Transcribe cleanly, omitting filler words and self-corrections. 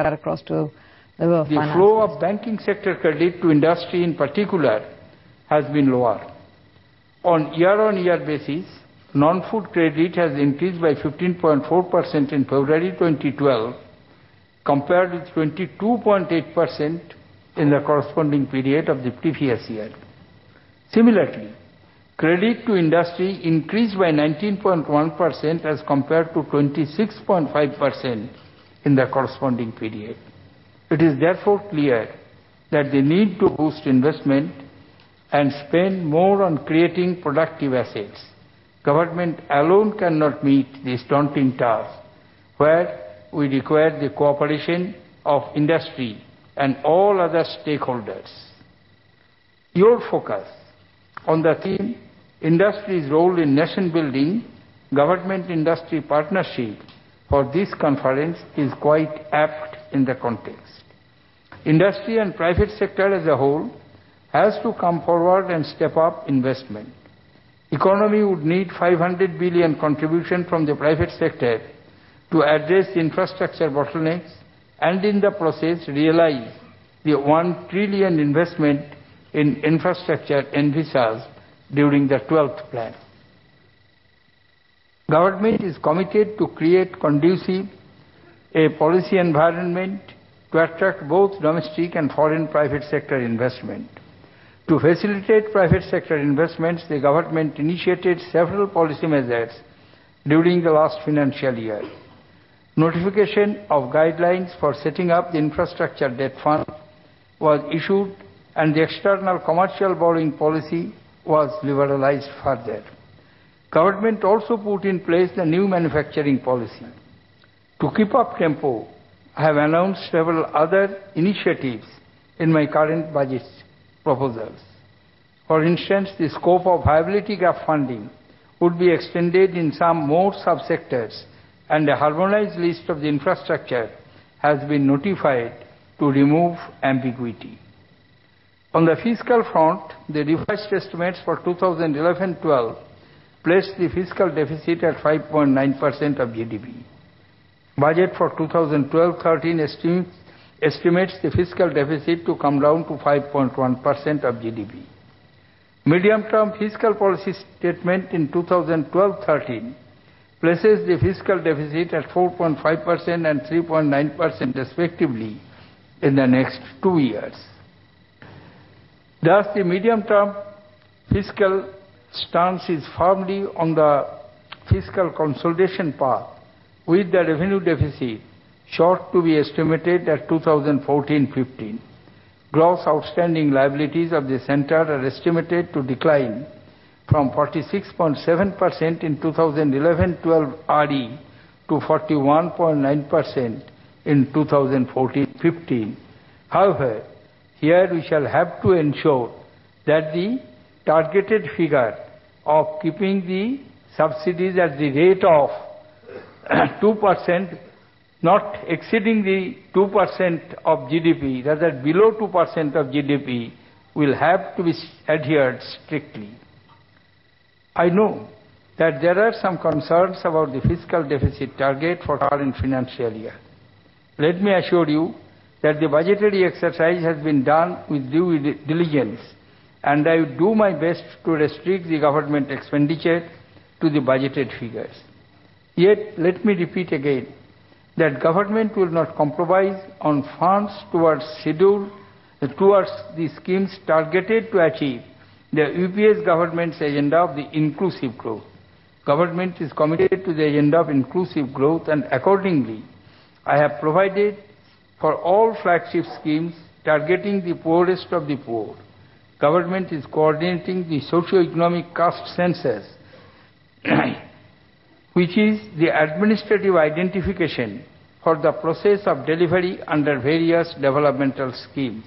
across to the The flow of banking sector credit to industry in particular has been lower. On year-on-year basis, non-food credit has increased by 15.4% in February 2012 compared with 22.8% in the corresponding period of the previous year. Similarly, credit to industry increased by 19.1% as compared to 26.5% in the corresponding period. It is therefore clear that the need to boost investment and spend more on creating productive assets. Government alone cannot meet this daunting task, where we require the cooperation of industry and all other stakeholders. Your focus on the theme Industry's Role in Nation Building, Government-Industry Partnership for this conference is quite apt in the context. Industry and private sector as a whole has to come forward and step up investment. Economy would need 500 billion contribution from the private sector to address infrastructure bottlenecks and in the process realize the 1 trillion investment in infrastructure envisaged during the 12th plan. Government is committed to create conducive a policy environment to attract both domestic and foreign private sector investment. To facilitate private sector investments, the government initiated several policy measures during the last financial year. Notification of guidelines for setting up the infrastructure debt fund was issued and the external commercial borrowing policy was liberalized further. Government also put in place the new manufacturing policy. To keep up tempo, I have announced several other initiatives in my current budget proposals. For instance, the scope of viability gap funding would be extended in some more subsectors, and a harmonized list of the infrastructure has been notified to remove ambiguity. On the fiscal front, the revised estimates for 2011-12 placed the fiscal deficit at 5.9% of GDP. Budget for 2012-13 estimates the fiscal deficit to come down to 5.1% of GDP. Medium-term fiscal policy statement in 2012-13 places the fiscal deficit at 4.5% and 3.9% respectively in the next 2 years. Thus, the medium-term fiscal stance is firmly on the fiscal consolidation path, with the revenue deficit short to be estimated at 2014-15. Gross outstanding liabilities of the center are estimated to decline from 46.7% in 2011-12 RE to 41.9% in 2014-15. However, here we shall have to ensure that the targeted figure of keeping the subsidies at the rate of 2%, not exceeding the 2% of GDP, rather below 2% of GDP, will have to be adhered strictly. I know that there are some concerns about the fiscal deficit target for current financial year. Let me assure you that the budgetary exercise has been done with due diligence, and I will do my best to restrict the government expenditure to the budgeted figures. Yet, let me repeat again that government will not compromise on funds towards the schemes targeted to achieve the UPS government's agenda of the inclusive growth. Government is committed to the agenda of inclusive growth, and accordingly, I have provided for all flagship schemes targeting the poorest of the poor. Government is coordinating the socio-economic caste census, which is the administrative identification for the process of delivery under various developmental schemes.